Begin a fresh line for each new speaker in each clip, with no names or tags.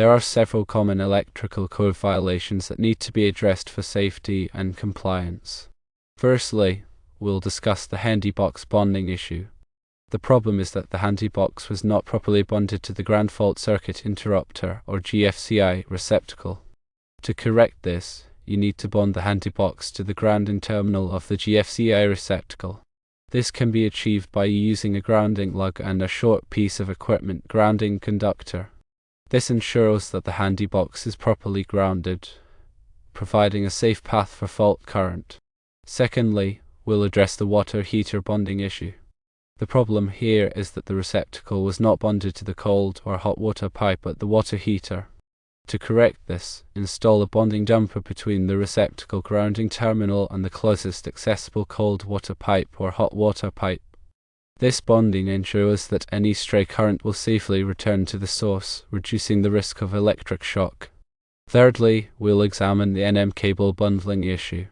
There are several common electrical code violations that need to be addressed for safety and compliance. Firstly, we'll discuss the handy box bonding issue. The problem is that the handy box was not properly bonded to the ground fault circuit interrupter or GFCI receptacle. To correct this, you need to bond the handy box to the grounding terminal of the GFCI receptacle. This can be achieved by using a grounding lug and a short piece of equipment grounding conductor. This ensures that the handy box is properly grounded, providing a safe path for fault current. Secondly, we'll address the water heater bonding issue. The problem here is that the receptacle was not bonded to the cold or hot water pipe at the water heater. To correct this, install a bonding jumper between the receptacle grounding terminal and the closest accessible cold water pipe or hot water pipe. This bonding ensures that any stray current will safely return to the source, reducing the risk of electric shock. Thirdly, we'll examine the NM cable bundling issue.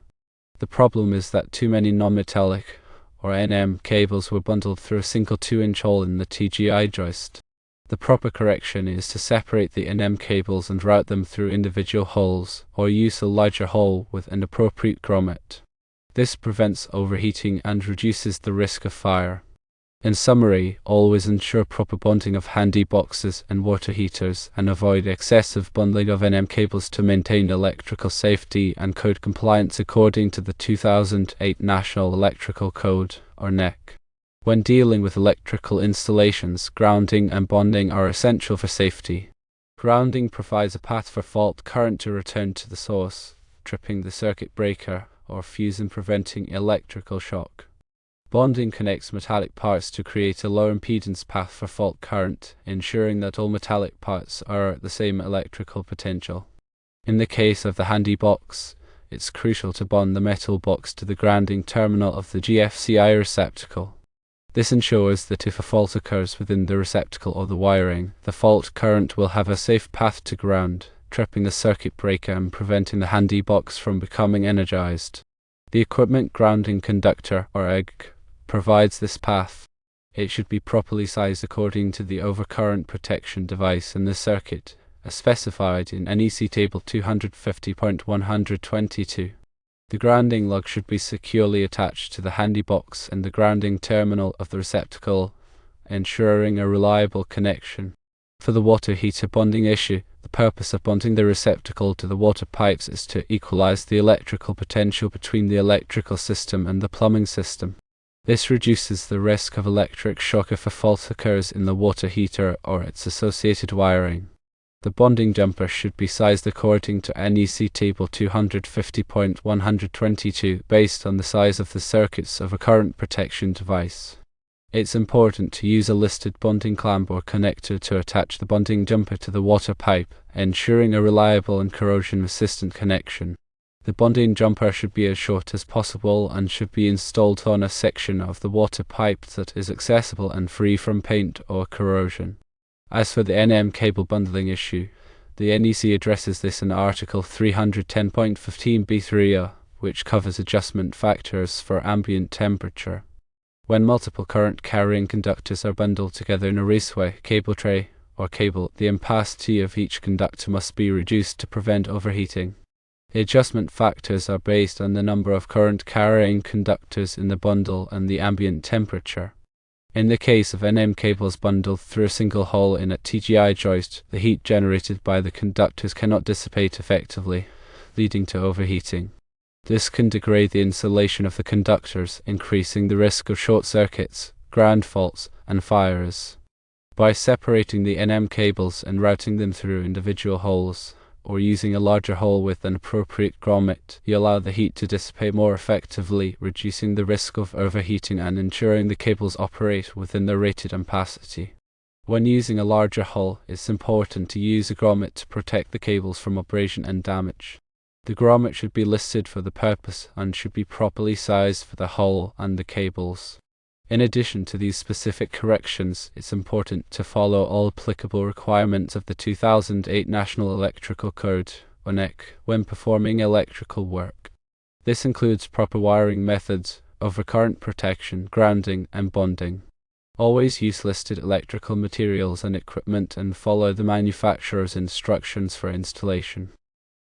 The problem is that too many non-metallic, or NM, cables were bundled through a single 2-inch hole in the TGI joist. The proper correction is to separate the NM cables and route them through individual holes, or use a larger hole with an appropriate grommet. This prevents overheating and reduces the risk of fire. In summary, always ensure proper bonding of handy boxes and water heaters and avoid excessive bundling of NM cables to maintain electrical safety and code compliance according to the 2008 National Electrical Code, or NEC. When dealing with electrical installations, grounding and bonding are essential for safety. Grounding provides a path for fault current to return to the source, tripping the circuit breaker or fuse and preventing electrical shock. Bonding connects metallic parts to create a low impedance path for fault current, ensuring that all metallic parts are at the same electrical potential. In the case of the handy box, it's crucial to bond the metal box to the grounding terminal of the GFCI receptacle. This ensures that if a fault occurs within the receptacle or the wiring, the fault current will have a safe path to ground, tripping the circuit breaker and preventing the handy box from becoming energized. The equipment grounding conductor, or EG, provides this path. It should be properly sized according to the overcurrent protection device in the circuit, as specified in NEC Table 250.122. The grounding lug should be securely attached to the handy box and the grounding terminal of the receptacle, ensuring a reliable connection. For the water heater bonding issue, the purpose of bonding the receptacle to the water pipes is to equalize the electrical potential between the electrical system and the plumbing system. This reduces the risk of electric shock if a fault occurs in the water heater or its associated wiring. The bonding jumper should be sized according to NEC Table 250.122 based on the size of the circuits of a current protection device. It's important to use a listed bonding clamp or connector to attach the bonding jumper to the water pipe, ensuring a reliable and corrosion-resistant connection. The bonding jumper should be as short as possible and should be installed on a section of the water pipe that is accessible and free from paint or corrosion. As for the NM cable bundling issue, the NEC addresses this in Article 310.15b3a, which covers adjustment factors for ambient temperature. When multiple current-carrying conductors are bundled together in a raceway, cable tray, or cable, the ampacity of each conductor must be reduced to prevent overheating. The adjustment factors are based on the number of current-carrying conductors in the bundle and the ambient temperature. In the case of NM cables bundled through a single hole in a TGI joist, the heat generated by the conductors cannot dissipate effectively, leading to overheating. This can degrade the insulation of the conductors, increasing the risk of short circuits, ground faults, and fires. By separating the NM cables and routing them through individual holes, or using a larger hole with an appropriate grommet, you allow the heat to dissipate more effectively, reducing the risk of overheating and ensuring the cables operate within their rated ampacity. When using a larger hole, it's important to use a grommet to protect the cables from abrasion and damage. The grommet should be listed for the purpose and should be properly sized for the hole and the cables. In addition to these specific corrections, it's important to follow all applicable requirements of the 2008 National Electrical Code, or NEC, when performing electrical work. This includes proper wiring methods, overcurrent protection, grounding, and bonding. Always use listed electrical materials and equipment and follow the manufacturer's instructions for installation.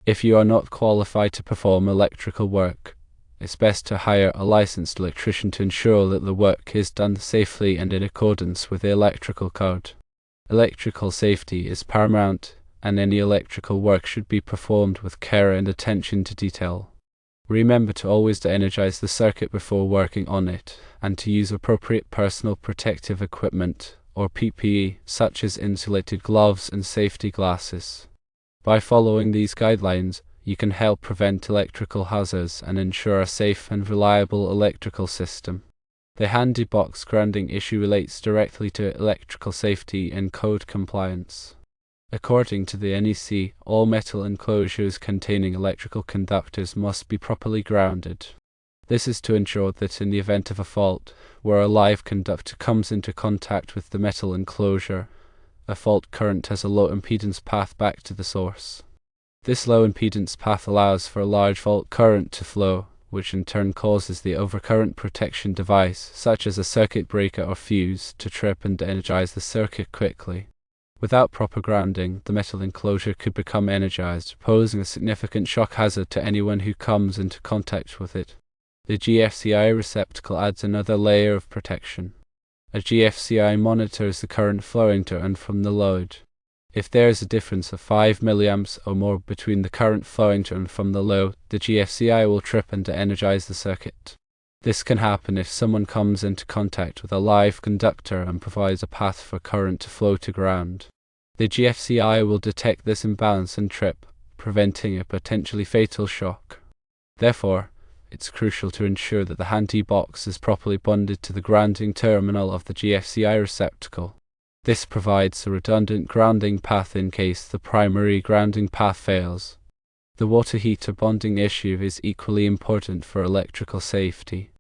If you are not qualified to perform electrical work, it's best to hire a licensed electrician to ensure that the work is done safely and in accordance with the electrical code. Electrical safety is paramount, and any electrical work should be performed with care and attention to detail. Remember to always de-energize the circuit before working on it, and to use appropriate personal protective equipment, or PPE, such as insulated gloves and safety glasses. By following these guidelines, you can help prevent electrical hazards and ensure a safe and reliable electrical system. The handy box grounding issue relates directly to electrical safety and code compliance. According to the NEC, all metal enclosures containing electrical conductors must be properly grounded. This is to ensure that in the event of a fault, where a live conductor comes into contact with the metal enclosure, a fault current has a low impedance path back to the source. This low impedance path allows for a large fault current to flow, which in turn causes the overcurrent protection device, such as a circuit breaker or fuse, to trip and energize the circuit quickly. Without proper grounding, the metal enclosure could become energized, posing a significant shock hazard to anyone who comes into contact with it. The GFCI receptacle adds another layer of protection. A GFCI monitors the current flowing to and from the load. If there is a difference of 5 mA or more between the current flowing to and from the load, the GFCI will trip and de-energize the circuit. This can happen if someone comes into contact with a live conductor and provides a path for current to flow to ground. The GFCI will detect this imbalance and trip, preventing a potentially fatal shock. Therefore, it's crucial to ensure that the handy box is properly bonded to the grounding terminal of the GFCI receptacle. This provides a redundant grounding path in case the primary grounding path fails. The water heater bonding issue is equally important for electrical safety.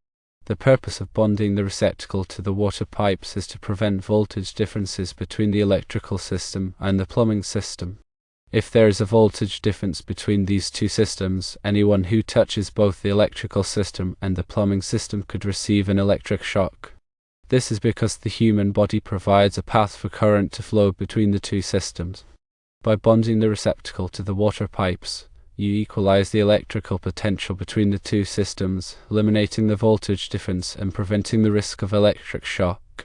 The purpose of bonding the receptacle to the water pipes is to prevent voltage differences between the electrical system and the plumbing system. If there is a voltage difference between these two systems, anyone who touches both the electrical system and the plumbing system could receive an electric shock. This is because the human body provides a path for current to flow between the two systems. By bonding the receptacle to the water pipes, you equalize the electrical potential between the two systems, eliminating the voltage difference and preventing the risk of electric shock.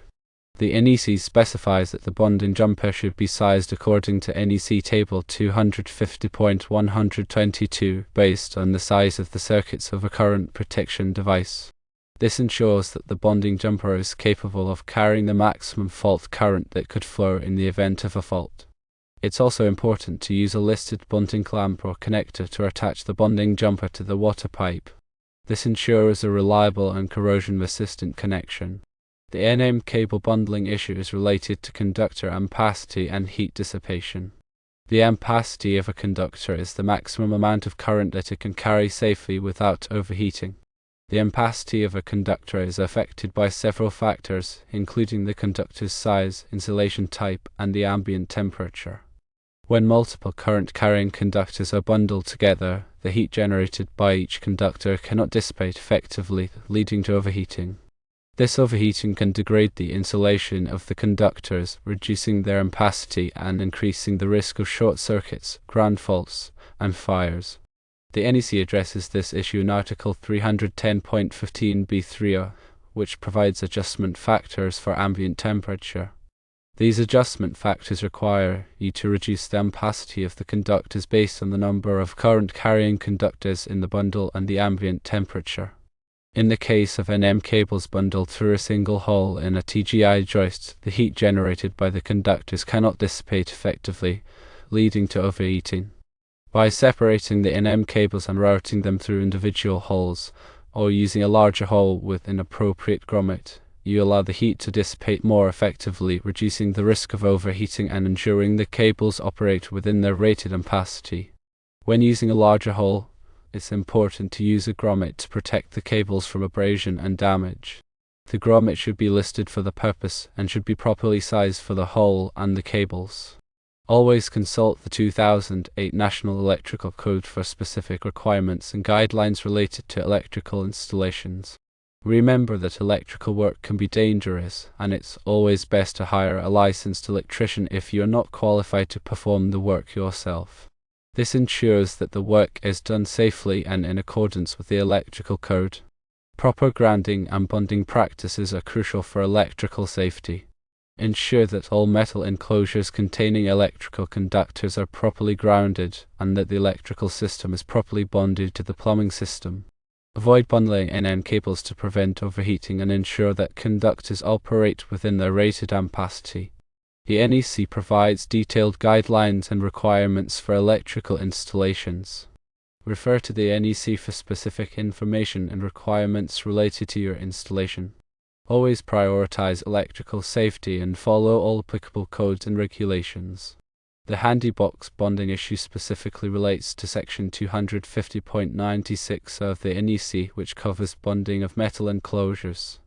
The NEC specifies that the bonding jumper should be sized according to NEC Table 250.122 based on the size of the circuit's overcurrent protection device. This ensures that the bonding jumper is capable of carrying the maximum fault current that could flow in the event of a fault. It's also important to use a listed bonding clamp or connector to attach the bonding jumper to the water pipe. This ensures a reliable and corrosion-resistant connection. The NM cable bundling issue is related to conductor ampacity and heat dissipation. The ampacity of a conductor is the maximum amount of current that it can carry safely without overheating. The ampacity of a conductor is affected by several factors, including the conductor's size, insulation type, and the ambient temperature. When multiple current-carrying conductors are bundled together, the heat generated by each conductor cannot dissipate effectively, leading to overheating. This overheating can degrade the insulation of the conductors, reducing their ampacity and increasing the risk of short circuits, ground faults, and fires. The NEC addresses this issue in Article 310.15b3, which provides adjustment factors for ambient temperature. These adjustment factors require you to reduce the ampacity of the conductors based on the number of current-carrying conductors in the bundle and the ambient temperature. In the case of NM cables bundled through a single hole in a TGI joist, the heat generated by the conductors cannot dissipate effectively, leading to overheating. By separating the NM cables and routing them through individual holes, or using a larger hole with an appropriate grommet, you allow the heat to dissipate more effectively, reducing the risk of overheating and ensuring the cables operate within their rated ampacity. When using a larger hole, it's important to use a grommet to protect the cables from abrasion and damage. The grommet should be listed for the purpose and should be properly sized for the hole and the cables. Always consult the 2008 National Electrical Code for specific requirements and guidelines related to electrical installations. Remember that electrical work can be dangerous, and it's always best to hire a licensed electrician if you're not qualified to perform the work yourself. This ensures that the work is done safely and in accordance with the electrical code. Proper grounding and bonding practices are crucial for electrical safety. Ensure that all metal enclosures containing electrical conductors are properly grounded and that the electrical system is properly bonded to the plumbing system. Avoid bundling NM cables to prevent overheating and ensure that conductors operate within their rated ampacity. The NEC provides detailed guidelines and requirements for electrical installations. Refer to the NEC for specific information and requirements related to your installation. Always prioritize electrical safety and follow all applicable codes and regulations. The handy box bonding issue specifically relates to section 250.96 of the NEC, which covers bonding of metal enclosures.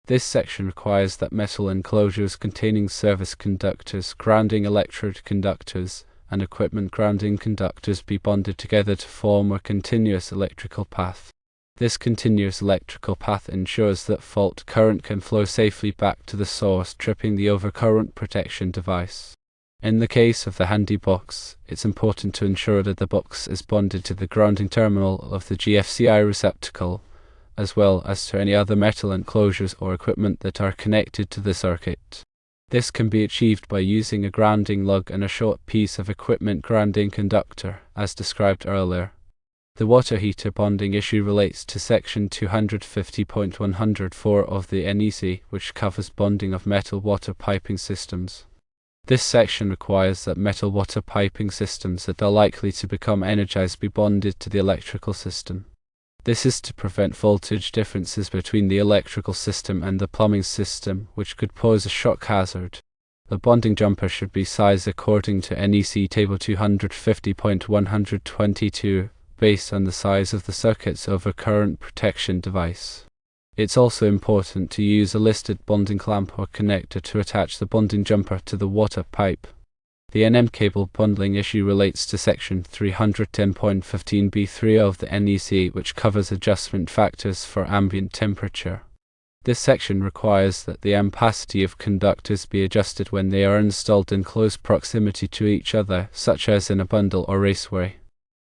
This section requires that metal enclosures containing service conductors, grounding electrode conductors, and equipment grounding conductors be bonded together to form a continuous electrical path. This continuous electrical path ensures that fault current can flow safely back to the source, tripping the overcurrent protection device. In the case of the handy box, it's important to ensure that the box is bonded to the grounding terminal of the GFCI receptacle, as well as to any other metal enclosures or equipment that are connected to the circuit. This can be achieved by using a grounding lug and a short piece of equipment grounding conductor, as described earlier. The water heater bonding issue relates to section 250.104 of the NEC, which covers bonding of metal water piping systems. This section requires that metal water piping systems that are likely to become energized be bonded to the electrical system. This is to prevent voltage differences between the electrical system and the plumbing system, which could pose a shock hazard. The bonding jumper should be sized according to NEC Table 250.122, based on the size of the circuit's overcurrent protection device. It's also important to use a listed bonding clamp or connector to attach the bonding jumper to the water pipe. The NM cable bundling issue relates to section 310.15b3 of the NEC, which covers adjustment factors for ambient temperature. This section requires that the ampacity of conductors be adjusted when they are installed in close proximity to each other, such as in a bundle or raceway.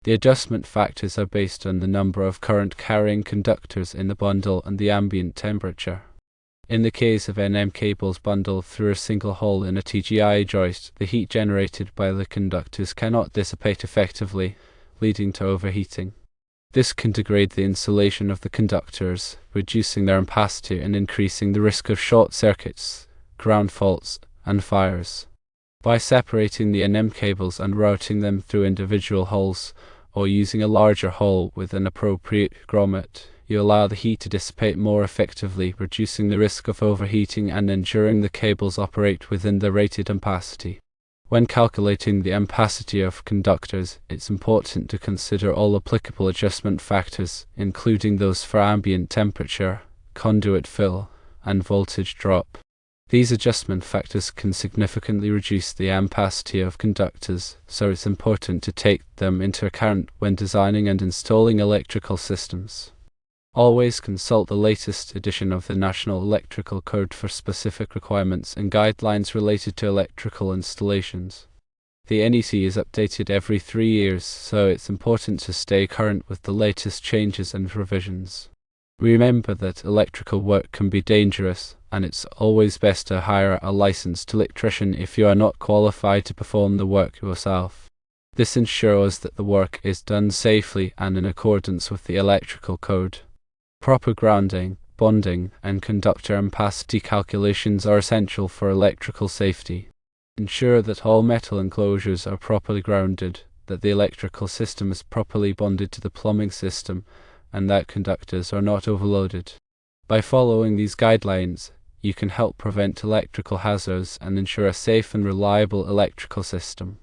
The adjustment factors are based on the number of current-carrying conductors in the bundle and the ambient temperature. In the case of NM cables bundled through a single hole in a TGI joist, the heat generated by the conductors cannot dissipate effectively, leading to overheating. This can degrade the insulation of the conductors, reducing their ampacity and increasing the risk of short circuits, ground faults, and fires. By separating the NM cables and routing them through individual holes, or using a larger hole with an appropriate grommet, you allow the heat to dissipate more effectively, reducing the risk of overheating and ensuring the cables operate within the rated ampacity. When calculating the ampacity of conductors, it's important to consider all applicable adjustment factors, including those for ambient temperature, conduit fill, and voltage drop. These adjustment factors can significantly reduce the ampacity of conductors, so it's important to take them into account when designing and installing electrical systems. Always consult the latest edition of the National Electrical Code for specific requirements and guidelines related to electrical installations. The NEC is updated every 3 years, so it's important to stay current with the latest changes and revisions. Remember that electrical work can be dangerous, and it's always best to hire a licensed electrician if you are not qualified to perform the work yourself. This ensures that the work is done safely and in accordance with the electrical code. Proper grounding, bonding, and conductor ampacity calculations are essential for electrical safety. Ensure that all metal enclosures are properly grounded, that the electrical system is properly bonded to the plumbing system, and that conductors are not overloaded. By following these guidelines, you can help prevent electrical hazards and ensure a safe and reliable electrical system.